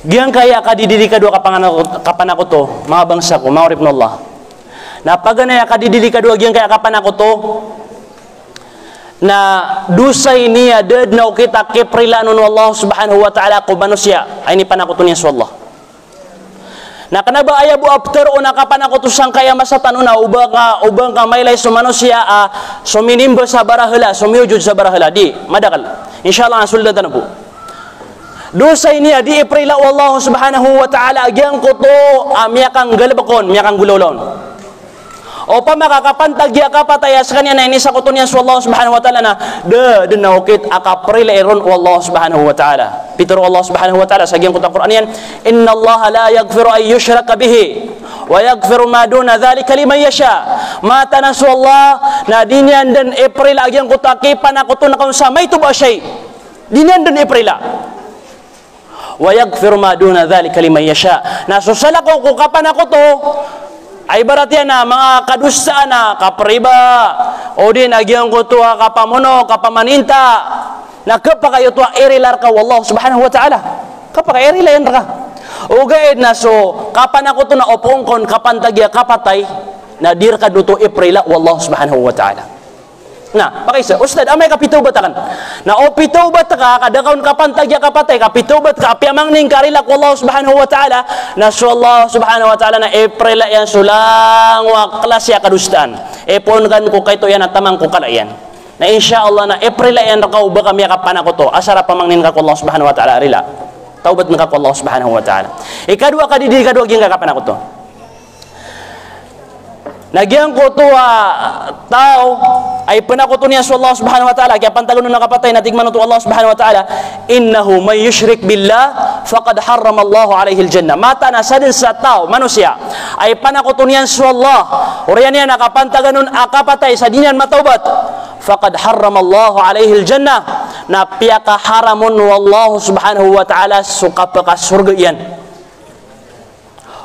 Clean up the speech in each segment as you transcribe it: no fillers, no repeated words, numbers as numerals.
Giang kaya kadidili kadua kapan ako to, mga bangsa ko, mga Allah. Na pagana kadidili kadua giang kaya kapan ako to, na dosa ini ada na kita keprilanun Allah subhanahu wa ta'ala ko manusia. Ay ni panakuto niya sa Allah. Na kanaba aya bu after o nakapan ako to sang kaya masatan una ubang ka maylay sa manusia suminimba sa barahela, sumiujud sa barahela di madakal. Insyaallah suldan po. Dosa ini di iprila Allah subhanahu wa ta'ala agyang kuto miyakang galabakon, miyakang gulolon. O pa makakapantag ya kapatayas kanya na ini sa kuto niya sa Allah subhanahu wa ta'ala na de naukit akaprila iron Allah subhanahu wa ta'ala. Pituro Allah subhanahu wa ta'ala sa agyang kuto Quran yan, inna Allah la yaghfiru ay yushraka bihi wa yaghfiru ma duna dhalika liman yasha. Mata na sa Allah na dinyan dan iprila agyang kuto akipan ako to na kung samay to ba siya. Dinyan dan iprila. Wa yaghfiru ma duna dhalika liman yasha. Nasusala ko kung kapan ako to ay barat yan na mga kadusta na kapriba o din agyan ko to kapamuno kapamaninta na kapakayo to irilar ka wallah subhanahu wa ta'ala kapakairilayan ka o gaid na so kapan ako to na opongkon kapan tagya kapatay na dir ka duto iprila wallah subhanahu wa ta'ala. Nah, pakisa, Ustad, amay kapitaubat kan? Na o pitaubat ka, kadakaon kapantagya kapatay, kapitaubat ka, apiamang ning karilak wallahu subhanahu wa ta'ala, na so Allah subhanahu wa ta'ala na eprela yan sulang wa klasya kadustaan. Epon kan ko kayto yan at tamang ko kalayan. Na insyaallah na eprela yan rakaw ba kami kapan ako to, asara pamangnin ka ko Allah subhanahu wa ta'ala arila. Taubat na ka ko Allah subhanahu wa ta'ala. Ikadua kadidi kadua gyang kapan ako to. Nagyang ko to tao ay panakuto niya sa Allah subhanahu wa ta'ala kaya pantagon ng nakapatay na tigman to Allah subhanahu wa ta'ala innahu may yushrik billah faqad harrama Allahu alayhi al-jannah. Mata na sa din sa tao manusia ay panakuto niya sa Allah uriyan niya nakapantagan nun akapatay sa dinyan mataubat faqad harrama Allahu alayhi al-jannah na piyaka haramun wallahu subhanahu wa ta'ala sukapaka surga yan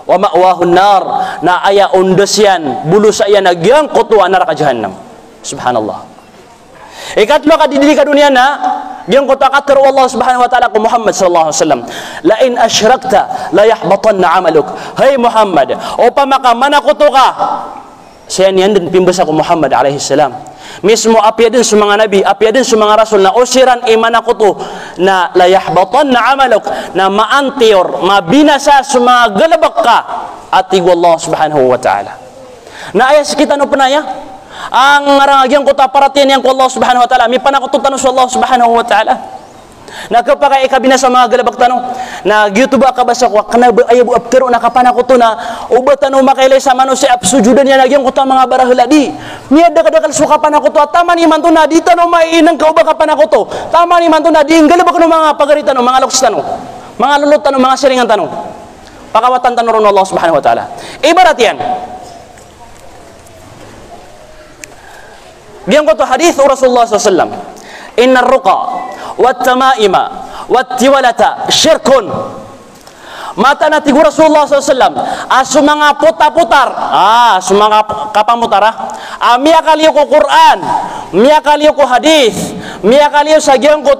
wa ma'wahun nar na aya undes yan bulus aya nagyang kutuan neraka jahannam. Subhanallah. Ikatlo kadidili ka dunia na gyang kuta kater Allah subhanahu wa ta'ala ku Muhammad sallallahu alaihi wasallam la in asyrakta la yahbatanna amaluk. Hai Muhammad o pamakamana kuto ka siya niyan din pimbas ako Muhammad alaihi salam mismo apya din sa mga nabi apya din sa mga rasul na usiran iman ako to na layahbatanna amaluk na maantiyor mabinasa sa mga galabak ka ati Allah subhanahu wa ta'ala na ayas kita no panaya ang ngarangagyan ko ta paratian yang ko Allah subhanahu wa ta'ala mi panakututan sa Allah subhanahu wa ta'ala na kapag ikabina sa mga galabak tanong na gitu ba kabasa ko kana ayabu aptero nakapanakuto na ubatan makailay sa manusia absujudan niya nagyang ko ta mga barahela di niya dakadakal sukapan ako to tama ni manto na di tanong mainang ka uba kapan ako to tama ni manto na di galabak no mga pagaritan no mga loks tanong mga lulot tanong mga siringan tanong pakawatan tanong ron Allah subhanahu wa ta'ala ibarat yan diyan ko to hadith Rasulullah sallallahu alaihi wasallam inna ruqa wat tamaima wat tiwalata syirkun mata na tigur Rasulullah SAW sumanga putar-putar sumanga kapamutara miya kaliyo ko Quran miya kaliyo ko hadith miya kaliyo sa giyang ko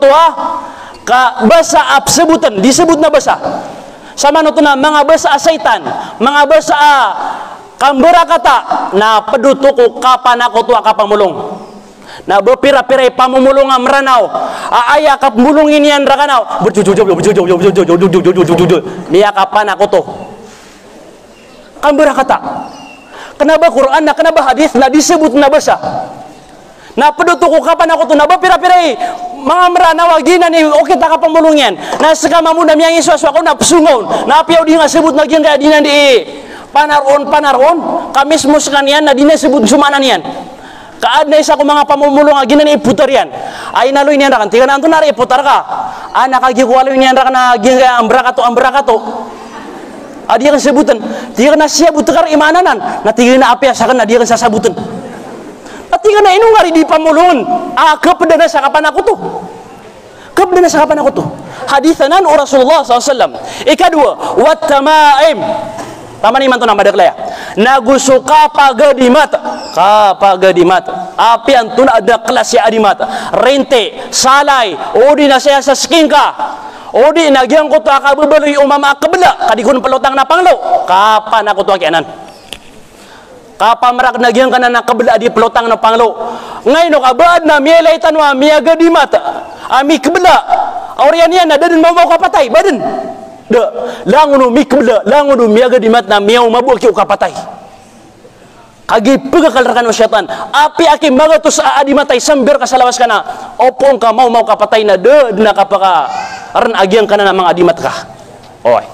ka basa sebutan disebut na basa sama no na mga basa satan mga basa kambera kata na peduto ko kapan ako to kapamulong na bepira-pirai pamumulong amranaw aya kapmulungin yan rakanaw niya kapan ako to kambera kata kenapa Quran na kenapa hadis na disebut na basa na peduto ko kapan ako to na bepira-pirai mga amranaw gina ni okay ta kapamulungin na sekama muna miyang iswas ako na psungon na apiaw di nga sebut na gina dinan di panaron kamis muskanian na di na sebut sumanan yan kaad na isa ko mga pamumulong aginan iputar yan ay naloy niyan rakan tiga na anto nari iputar ka nakagikualoy niyan rakan na ginga ambra kato adi kan sebutan tiga na siya butakar imananan na tiga na apya sakan na dia kan sasabutan at tiga na inong ngari di pamulungan kapda na sa kapan ako to hadithanan o Rasulullah SAW ikadua wat tamaim tama ni manto na madaklaya nagusuka pagadimat api antuna ada kelas ya adimat rente salay odi na saya sa skin ka O di nagyang ko to akababaloy umama kabala kadikon pelotang na panglo. Kapan ako to akianan? Kapan marak nagyang kana na kabala di pelotang na panglo. Ngayon kabad na mielay tanwa miaga di mata. Ami kabala. Aurian yan na dadin mau kapatay badan. Da langono mi kabala langono miaga di mata na miaw mabuak ki kapatay. Kagi pagkakalrakan ng syaitan. Api aki magatos aadi matay sambil kasalawas ka na. Opong ka mau kapatay na na kapaka aran agyang ka na mga adimat ka. Oy.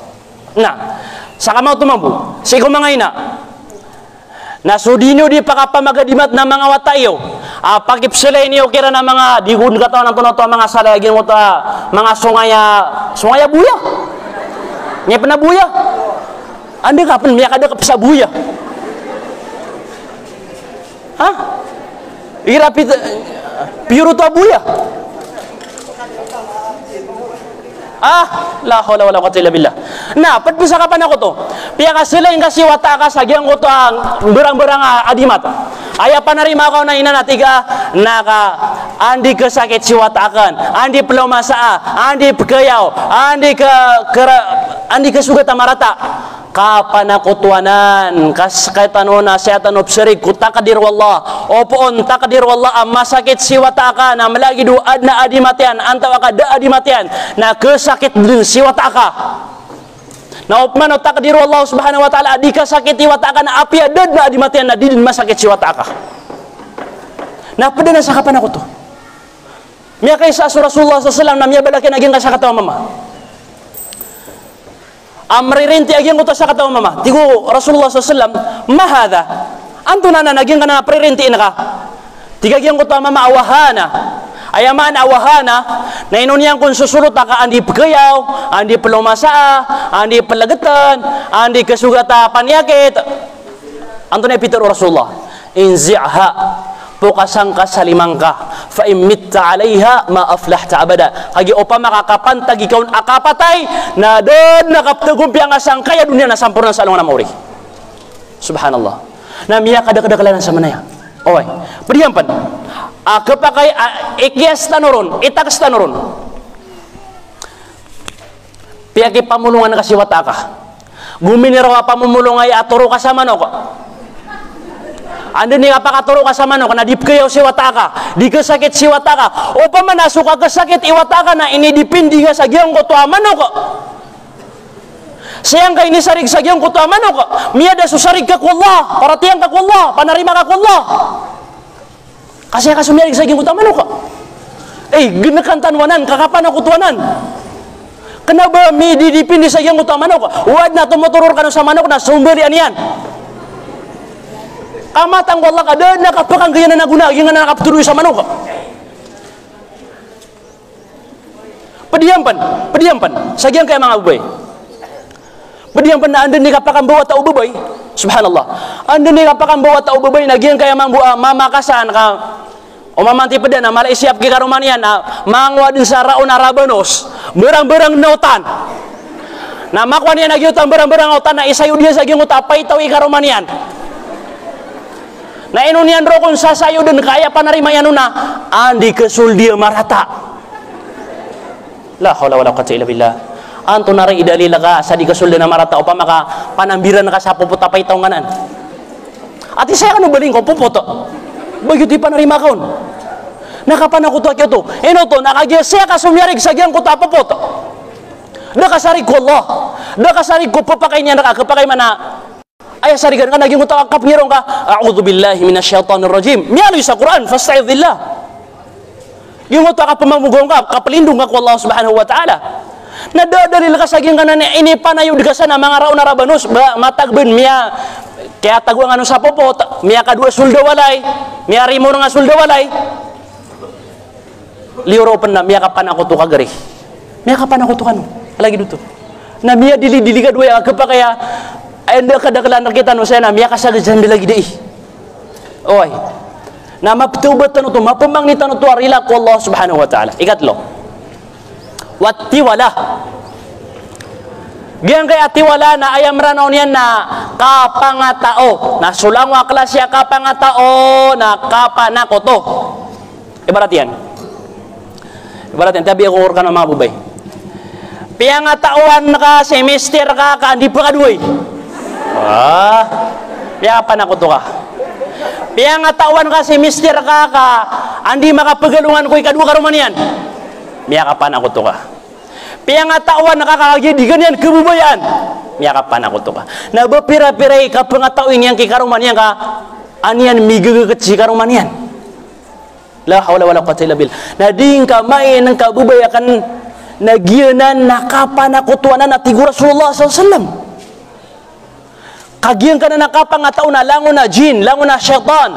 Na, saka mau tumambu. Sigo mga ina. Nasudino di pakapamagadimat na mga watayo. Pakip sila niyo kira na mga digun kataon ng tunoto mga salagin mo ta mga sungaya buya. Nya penabuya. Andi kapan miya kada kapsabuya. Hah? Ira piro to abuya. La haula wala quwwata illa billah. Nah, pad bisa kapan ako to? Piya ka sila yung kasi wata ka sagyang ko to ang berang-berang adimat. Aya panarima ko na ina natiga naka andi kesakit si watakan, andi pelomasa, andi pekeyaw, andi kesugat amarata. Kapan ako tuanan kas kaitanona seatan obseri ku takdir wallah opoon takdir wallah amma sakit si wataka na malagi du adna adimatian antawa ka da adimatian na kesakit din si wataka na opman takdir wallah subhanahu wa taala di kasakiti wataka na api adad na adimatian na didin masakit si wataka na pada na sa kapan ako to miya kay sa Rasulullah sallallahu alaihi wasallam na miya balakin naging kasakatawa mama amririnti agyang ko to sa kataw mama tigo Rasulullah sallallahu mahada anto na naging ka na pririnti na ka tigagyang ko to mama awahana ayaman awahana na inunyan kung susulot ka andi pagayaw andi pelomasa andi pelagatan andi kesugata panyakit anto na Peter Rasulullah inzi'ha pokasang ka sa limangka fa imitta alaiha ma aflahta abada kagi opa makakapantag ikaw akapatay na doon nakaptagumpi ang asang kaya dunia na sampurna sa alungan na mauri subhanallah na miya kada-kadakalanan sa manaya oy padiampan kapakay ikyas tanoron itakas tanoron piyaki pamulungan na kasiwata ka guminirawa pamumulungay aturo ka sa manok ando ni apakaturo ka sa manok na dipkayaw si wataka di kesakit si wataka o pamanaso ka kesakit iwataka na inidipindi nga sa giyang ko to manok sayang ka inisarig sa giyang ko to manok miyada susarig ka ko Allah paratiyang ka ko Allah panarima ka ko Allah kasi ka sumiyarig sa giyang ko to manok ginakantanwanan kakapan ako tuwanan kenapa mi didipindi sa giyang ko to manok wad na tumuturor ka sa manok na sumberi aniyan kamatang wallah kada nakapakang gaya na naguna yung na nakapatuloy sa manok padiampan sagyang kaya mga ubay padiampan na andun ni kapakang bawa tao ubay subhanallah andun ni kapakang bawa tao ubay nagyang kaya mamakasan ka o mamanti pa din na malaisiap kikarumanian na mangwa din sa raon arabanos berang-berang nautan na makwa niya nagyutang berang-berang nautan na isayo dia sagyang utapay tao ikarumanian na inunian ro kung sasayo din kaya panarima yan na andi kesul dia marata la haula wala quwwata illa billah anto nari idalila ka sa di kesul dia marata o pamaka panambiran ka sa puputa pay taunganan ati saya kan baling ko puputo bagyo di panarima kaon nakapan ako to akyo to to nakagya saya ka sumyarig sa gyang ko ta puputo nakasarig ko Allah nakasarig ko papakay niya nakakapakay mana ayah sarigan kan lagi mutawakaf ngirong ka a'udzubillahi minasyaitonir rajim mialo sa Quran fasta'idillah yung mutawakaf pamamugong ka kapalindong ka ko Allah subhanahu wa ta'ala nadadalil ka saging kanan ini panayo di kasana mga raon arabanos matagben miya kaya tagwa nga sa popot miya kadua sulda walay miya rimo nga sulda walay liuro pen na miya kapan ako to kagari miya kapan ako to kanu lagi dito na miya dili-dili ka duya kapakaya anda kadakalan kita no saya na miya kasagajan lagi dei oy na maptubatan to mapamangnitan to arila ko Allah subhanahu wa ta'ala ikatlo wattiwala Giyang kay atiwala na ayam ranaw niyan na kapangatao na sulang wa klasya kapangatao na kapanakoto ibarat yan tabi ako urkan ng mga bubay Piang tawan ka semester ka andi pa kaduy. Piang apa na ko to ka? Piang tawan ka semester ka andi makapagalungan ko ikadua karumanian. Miyakapan ako to ka. Piang tawan nakakagid di ganyan kebubayan. Miyakapan ako to ka. Na bapira-pira ka pangatawin yang kikarumanian ka anian migagagit si karumanian. La hawla wala quwwata illa billah. Na ding ka main ng kabubayakan nagianan nakapan ako tuanan na tigur Rasulullah SAW. Kagian ka na nakapang nga taon na langon na jin, langon na syaitan,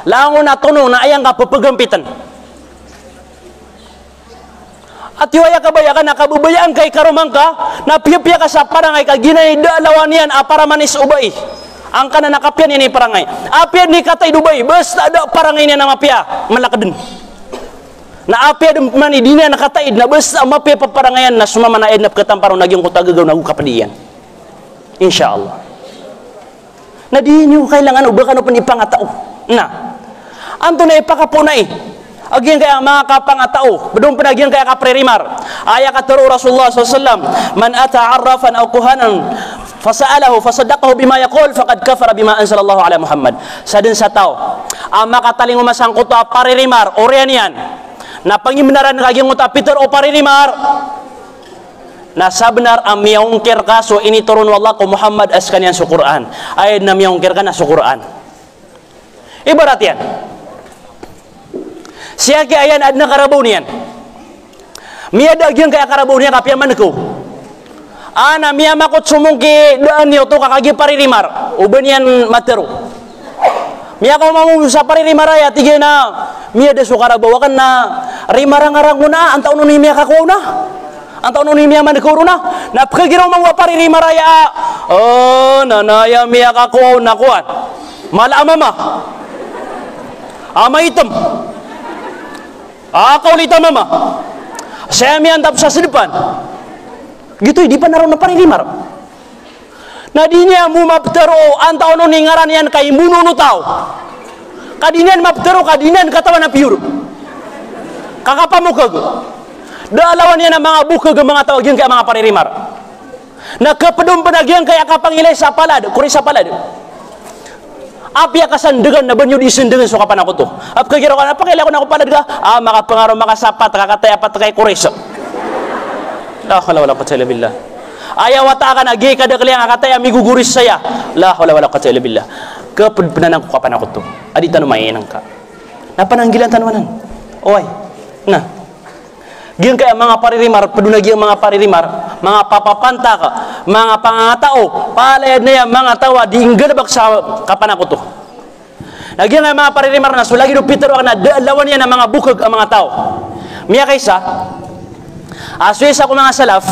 langon na tunong na ayang ka papagampitan. At iwaya kabayakan na kabubayaan kay karumang ka, na piya-piya ka sa parangay kaginay dalawan yan para manis ubay. Ang ka na nakapyan yan ni parangay. Apyan ni katay Dubai, basta ada parangay niya na mapya, malakadin. Na apya man idina nakataid na basta mapya paparangayan na sumama na ednap katamparo nagyong kutagagaw na kapadiyan. Insyaallah. Na di nyo kailangan uba ka no panipangatao. Na. Anto na ipakapunay. Agyan kaya mga kapangatao. Badong panagyan kaya kaprerimar. Aya kataro Rasulullah SAW. Man ata'arrafan aw kuhanan fasa'alahu fasaddaqahu bima yaqul faqad kafara bima anzalallahu ala Muhammad. Sa din sa tao. Ang makataling umasangkot to parerimar orian yan. Na pangimnaran kaging uta Peter o parinimar na sabnar ang miyongkir ka so initurun wallah ko Muhammad as kanyan sa Quran ayat na miyongkir ka na sa Quran ibarat yan siya kaya ayan ad na karabaw niyan miya dagyang kaya karabaw niya kapyaman ko ana miya makot sumungki daan niyo to kakagi parinimar uban yan matero miya ko mamung sa paririmaraya tigay na miya de sukara bawakan na rimarang-arang una ang taon ni miya kakuha na ang taon ni miya manikuro na napakagiraw mga paririmaraya nanaya miya kakuha na kuhan malaamama ama item kaulita mama saya miya antap sa sedipan gitu di pa naroon na paririmar na di niya mo maptero ang taon ni ngaran yan kay mununo tao kadinan maptero kadinan katawan na piyuro kakapamukag dalawan niya ng mga bukag mga tawag yun kaya mga paririmar na kapadong panagyan kaya kapangilay sa palad kuri sa palad apya kasandagan na banyo di isindagan so kapan ako to ap kagiraw ka na pakailan ko na ako palad ka makapangaraw makasapat kakatayapat kay kuri sa la hawla wala quwwata illa billah ayaw wata ka na gay kada kaliang akatay amiguguris saya la hawla wala quwwata illa billah kapedpenanan ko kapan ako to adi tanu mainang ka napananggilan tanuanan oy na giyan kaya mga paririmar padunagi ang mga paririmar mga papapanta ka mga pangatao palayad na yan mga tawa di inggalabak sa kapan ako to nagyan kaya mga paririmar na sulagi do Peter na dalawan yan ang mga bukag ang mga tao miya kaysa aswes ako mga salaf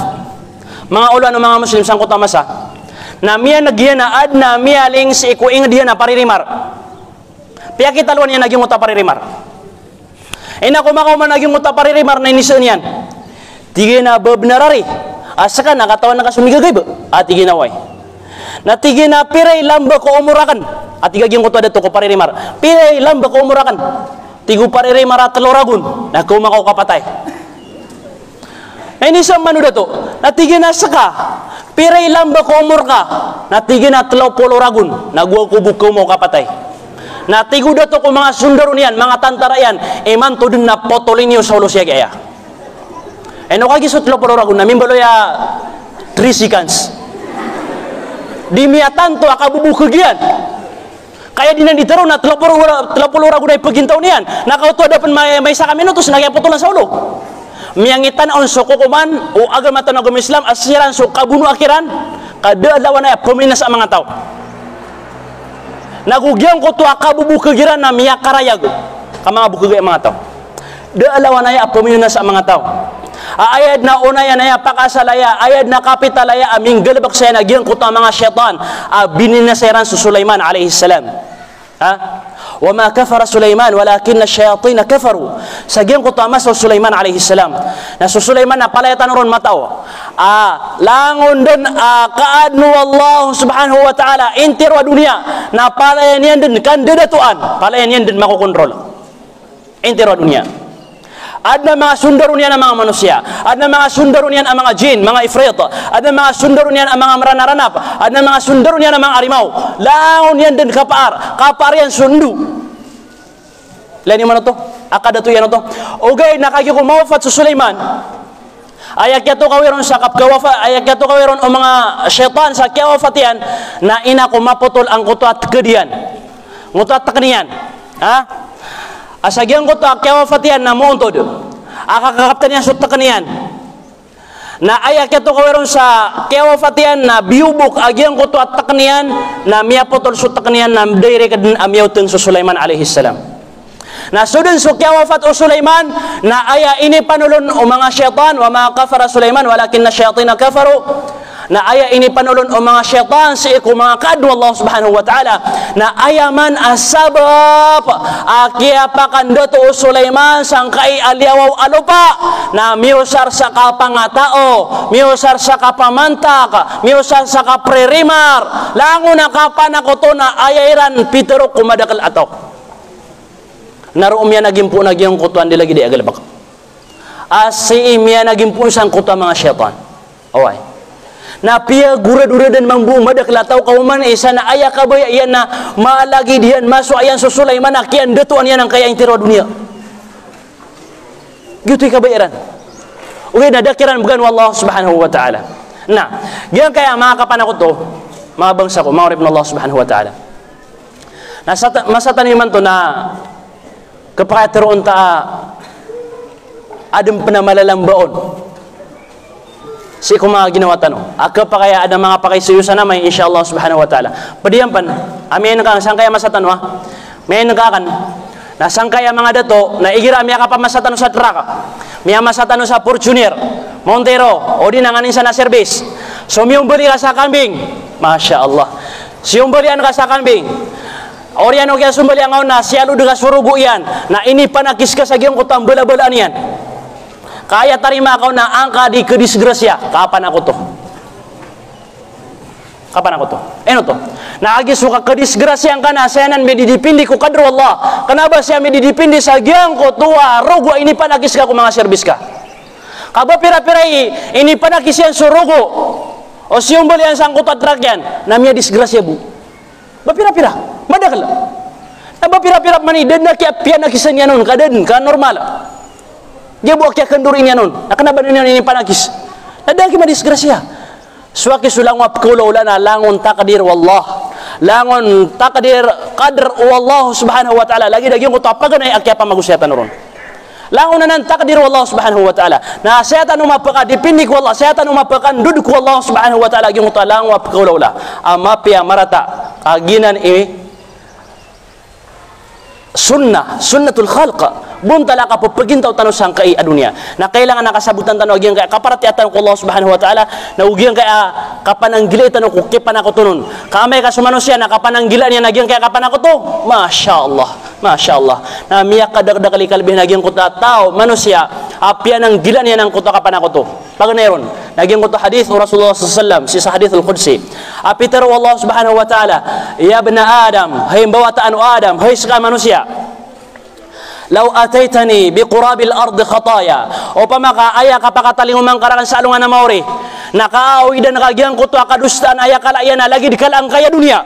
mga ulan ng mga muslim sang kutamasa na miya nagyan na ad na miya ling si ikuing diyan na paririmar piya kita luan yan nagyang uta paririmar ina ko makaw man nagyang uta paririmar na inisan yan tigay na babnarari asa ka nakatawan na kasumigagay ba at tigay na way na tigay na piray lamba ko umurakan at tigagyan ko to dato ko paririmar piray lamba ko umurakan tigo paririmar at loragun na kumakaw kapatay ay nisang manu dato na tigay na saka piray lamba ko umur ka na tigay na 30 ragun nagwa ko bukaw mo kapatay na tigo dato ko mga sundaro niyan mga tantara yan iman to din na potolin niyo sa ulo siya kaya eno kagi sa 30 ragun na mimbalo ya 3 seconds di miya tanto akabubukag yan kaya di nanditaro na 30 ragun na ipagintaw niyan nakauto dapat may saka minutos nagyapotolan sa ulo miyangitan on sukukuman o agar matanog ng Islam asiran so kabuno akiran kadalawan na paminas ang mga tao nagugyan ko to akabubukagiran na miyakarayag ka mga bukagay mga tao dalawan na paminas ang mga tao ayad na unaya na pakasalaya ayad na kapitalaya aming galabak saya nagyan ko to ang mga syaitan bininasiran su Sulaiman alayhi salam وما كفر سليمان ولكن الشياطين كفروا sagyan ko tama sa Sulaiman alayhi salam na sa Sulaiman na palayatan ron mataw langon din kaadno Allah subhanahu wa ta'ala intir wa dunia na palayan yan din kandidatuan palayan yan din makokontrol intir wa dunia Ada mga sundaron yan ang mga manusia. Ada mga sundaron yan ang mga jin, mga ifrit. Ada mga sundaron yan ang mga maranaranap. Ada mga sundaron yan ang mga arimaw. Laon yan din kapaar. Kapaar yan sundu. Lain yung mana to? Akadatu yan to. Okay, nakagi ko mawafat sa Sulaiman. Ayak yato kawiron sa kapkawafa, ayak yato kawiron o mga syaitan sa kawafat yan na ina ko maputol ang kutuat kedian. Ngutuat takniyan. Ha? Asagyan ko to kawafat yan na muuntod. Akakakaptan yan sa takniyan. Na ayak yato kawiron sa kawafat yan na biyubok agyan ko to at takniyan na miyaputol sa takniyan na direct din amyawtin sa Sulaiman alaihissalam. Na sudun so kawafat o Sulaiman na aya ini panulon o mga syaitan wa ma kafara Sulaiman walakin na syaitina kafaru na aya ini panulon o mga syaitan si iku mga kadwa Allah subhanahu wa ta'ala na aya man asabab akia pakandoto o Sulaiman sangkai aliawaw alupa na miusar sa kapangatao miusar sa kapamantak miusar sa kaprerimar lango na kapanakoto na ayairan pitero kumadakal atok naroon yan naging po nagyang kutuan di lagi di agalabak asi imya naging po isang kutuan mga syaitan away na pia gura-dura dan mambumadak lataw kauman isa na aya kabaya yan na malagi diyan masuk ayan sa Sulaiman akian datuan yan ang kaya intiro dunia gitu kabayaran uwi nadakiran bukan wallah subhanahu wa ta'ala nah yan kaya mga kapan ako to mga bangsa ko mga Allah subhanahu wa ta'ala masatan naman to na kapakatiroon ta adem penamalalang baon si kuma ginawa tanong aka pa kaya ada mga pakaisuyusan na may insyaallah subhanahu wa ta'ala padiyan pan amin ka sang kaya masatan wa may nagakan na sang kaya mga dato na igira miya ka pa masatan sa truck miya masatan sa Fortuner Montero o di nanganin sa na service so miyong beli ka sa kambing masyaallah siyong belian ka sa kambing orian o kaya sumbali ang na siyalo duga surugo yan na ini panakis ka sa giyong kutang bala-balaan yan kaya tarima ako na angka di kedisgrasya kapan ako to eno to naagis suka kedisgrasya ka na sayanan may didipindi ko kadro Allah kenapa siya may didipindi sa giyong kutua rugo ini panakis ka ko mga servis ka kaba pira-pira ini panakis yan surugo o siyong bali ang sangkot at truck yan na miya disgrasya bu ba pira-pira madakal ba pira-pira mani dan na kaya piyan na kisan yan nun kadan ka normal dia buat kaya kendurin yan nun na kenapa ini panakis nadaki madisgrasya suwaki sulang wapkulo na langon takdir wallah langon takdir qadr wallah subhanahu wa ta'ala lagi daging ko tapagan ay akya pamagusyatan ron langon na ng takdir wallah subhanahu wa ta'ala na sayatan umapaka dipindik wallah sayatan umapakan duduk wallah subhanahu wa ta'ala lagi mo talang wapkulo la amapya marata kaginan sunnatul khalqa buntala ka papagintaw tanong sang kai adunya na kailangan nakasabutan tanong agyang kaya kaparatiatan ko Allah subhanahu wa ta'ala na ugyang kaya kapananggila tanong ko kipan ako tunon kamay ka sumanosya na kapananggila niya nagyang kaya kapan ako to Masya Allah na miyak kadagdakali kalbih nagyang ko tao manusia apyan ang gila niya ng kuto kapan ako to pag nairon nagyang ko to hadith o Rasulullah sallallahu si sa hadith al-Qudsi apitero Allah subhanahu wa ta'ala ya bna Adam hay bawata anu Adam hay saka manusia law ataitani biqurabil ardi khataya upama ka aya kapakatalingon mang karangan sa alungan na maori nakaawi dan nakagyang kuto kadustaan aya kalayan lagi dikalang kaya dunia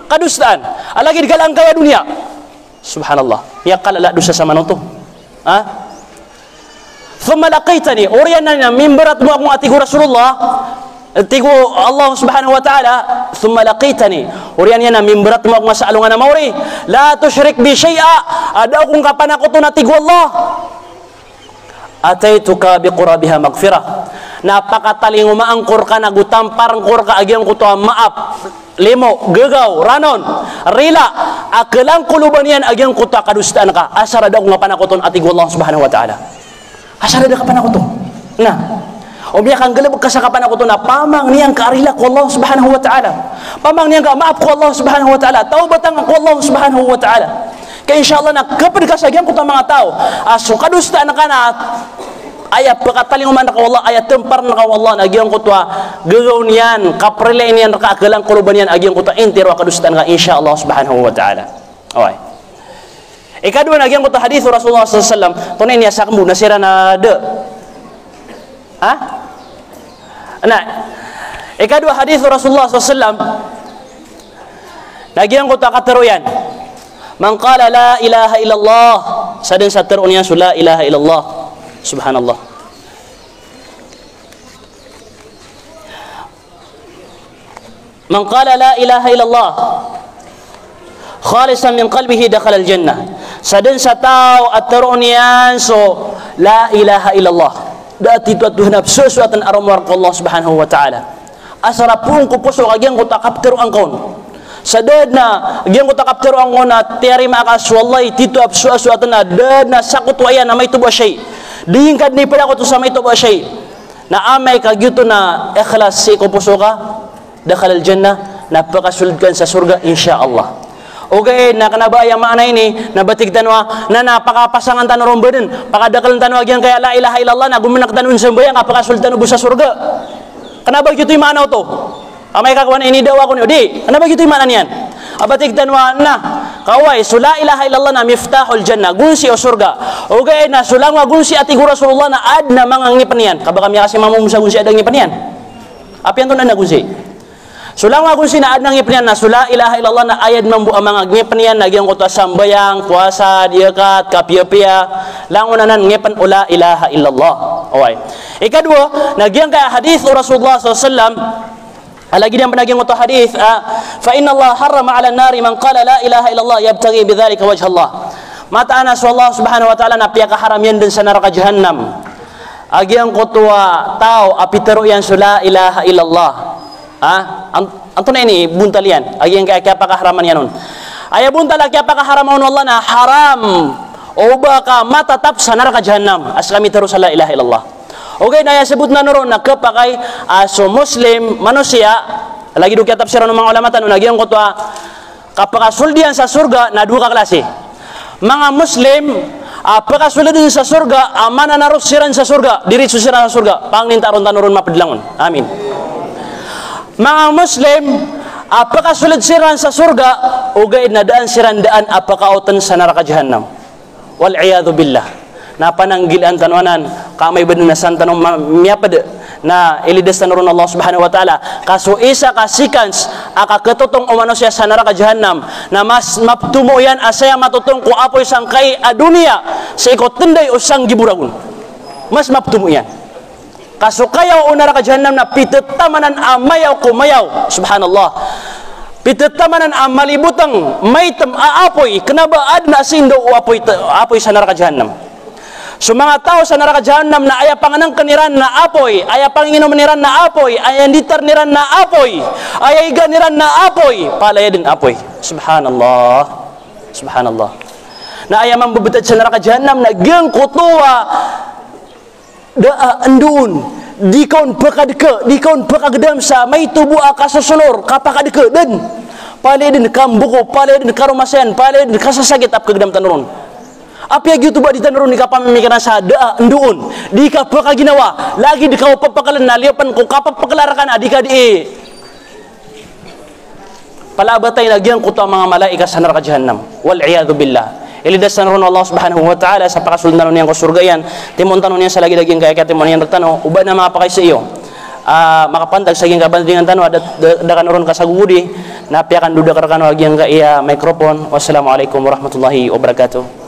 kadustaan lagi dikalang kaya dunia subhanallah ya kalala dosa sa manon to ha thumma laqaitani oriyan na mimbarat mo akong atigo Rasulullah atigo Allah subhanahu wa ta'ala thumma laqaitani oriyan yan na mimbarat mo akong masaalungan na maori la tushrik bi syai'a ada akong kapan ako to natigo Allah ataituka biqurabiha magfirah napakataling umaangkor ka nagutampar angkor ka agyang kuto maap limo gegaw ranon rila akelang kuluban yan agyang kuto kadustaan ka asara da akong kapan ako to natigo Allah subhanahu wa ta'ala asara da kapan ako to na umiyak ang galabag kasakapan ako to na pamang niyang kaarila ko Allah subhanahu wa ta'ala pamang niyang maap ko Allah subhanahu wa ta'ala taubatang ko Allah subhanahu wa ta'ala kaya insyaAllah na kapag kasagyan ko itong mga tao aso kadusta na ka na ayat pagkataling umanda ka Allah ayat tempar na ka Allah nagyang ko ito gagaw niyan kaprilay niyan nakagalang kuluban niyan agyang ko ito intiro kadusta na ka insyaAllah subhanahu wa ta'ala okay Ikadua nagyang ko ta hadith Rasulullah sallallahu alaihi wasallam tunay niya sakmu nasira na de. Ha? Nah, ikadua hadith Rasulullah sallallahu alaihi wasallam nagyang ko ta kataruyan. Man qala la ilaha illallah sadin sa tarun niya la ilaha illallah. Subhanallah. Man qala la ilaha illallah khalisan min qalbihi dakhala al-jannah. Sadin sa tao at taroon niyan so la ilaha illallah. Dati tu atuhnab sesuatan aramwar Allah subhanahu wa ta'ala. Asara pun ko puso agyang ko takaptero ang kaon. Sadad na agyang ko takaptero ang kaon na tiari makas wallahi tito ab suasuatan na dad na sakot wayan na may tubo shay. Dingkad ni pala ko to sa may tubo shay. Na amay kagyuto na ikhlas si ko puso ka dakhala al-jannah napakasulod kan sa surga insyaallah. Okay, na kanabaya maana ini nabatig tanwa na napakapasangan tanong rombeden pakadakalan tanwa agyan kaya la ilaha illallah na guminak tanong sembayang apakasultan ubo sa surga. Kanaba gito imanaw to? Amay kakawan ini daw ako niyo di. Kanaba gito imanan yan? Abatig tanwa na kaway so la ilaha illallah na miftahul jannah gunsi o surga. Okay, na sulang wa gunsi ati Rasulullah na ad na mga ngipan yan. Kaba kami kasi mamum sa gunsi adang ngipan yan. Apian to na gunsi. Sulang ako sinaad ng ngipnian na sula ilaha illallah na ayad mambu ang mga ngipnian nagyang kuta sambayang puasa diakat kapiya-piya langunanan ngipan ula ilaha illallah. Okay. Ikadua nagyang kaya hadith Rasulullah SAW lagi din panagyang kuta hadith fa inna Allah harrama ala nari man qala la ilaha illallah yabtaghi bidzalika wajha Allah. Mata anas Allah subhanahu wa ta'ala na piyaka haram yan din sa neraka jahannam. Agyang kutua tao apitero yan sula ilaha illallah. Anto na ini buntalian agi yang kaya pakaharaman yanon aya buntal kaya pakaharaman Allah na haram o baka matatap sa neraka jahannam as kami terus la ilaha illallah. Okay na ya sebut na noron na kapakay aso muslim manusia lagi do kaya tafsiran ng mga ulama tanong nagyang ko to kapakasuldian sa surga na dua ka klase mga muslim pagkasulidin sa surga amana narusiran sa surga diritso siran sa surga pangnintaron tanuron mapadlangon amin. Mga Muslim apakah sulit siran sa surga ugay na daan siran daan apakautan sa neraka jahannam wal iyadu billah na pananggilan tanwanan kamay badin na san tanong miyapad na ilides tanurun Allah subhanahu wa ta'ala kaso isa kasikans akaketutong umano siya sa neraka jahannam na mas maptumo yan asaya matutong ko apoy sangkay a dunia sa ikot tinday o sang giburagun mas maptumo yan. Kaso kayaw unara ka jahannam na pitetamanan amayaw kumayaw subhanallah pitetamanan amalibutang maitem aapoy kenaba ad na sindo apoy sa neraka jahannam. So mga tao sa neraka jahannam na aya panganang kaniran na apoy aya panginom niran na apoy aya nditar niran na apoy aya iga niran na apoy palaya din apoy subhanallah subhanallah na aya mambubutad sa neraka jahannam na geng kutuwa daa andun di kaun pakadeke di kaun pakagedam sa may tubuh akasasunor kapakadeke dan pale din kambuko pale din karumasen pale din kasasakit ap kagedam tanurun apa gitu ba di tanurun di kapamimikiran sa daa andun di kapakaginawa lagi di kau papakalan naliapan ko kapapakilarakan adika di palabatay nagyang kuto mga malaika sa neraka jahannam wal iyadu billah. Ilidas tanurun Allah subhanahu wa ta'ala sa pakasulod na niyan ko surgayan timon tanong niya sa lagi daging kaya timon niyan tanong uba na mga pakay sa iyo makapantag sa ging kabandingan tanong dakan ron kasagudi napiakan duda karakan wagyang ka iya mikrofon. Wassalamualaikum warahmatullahi wabarakatuh.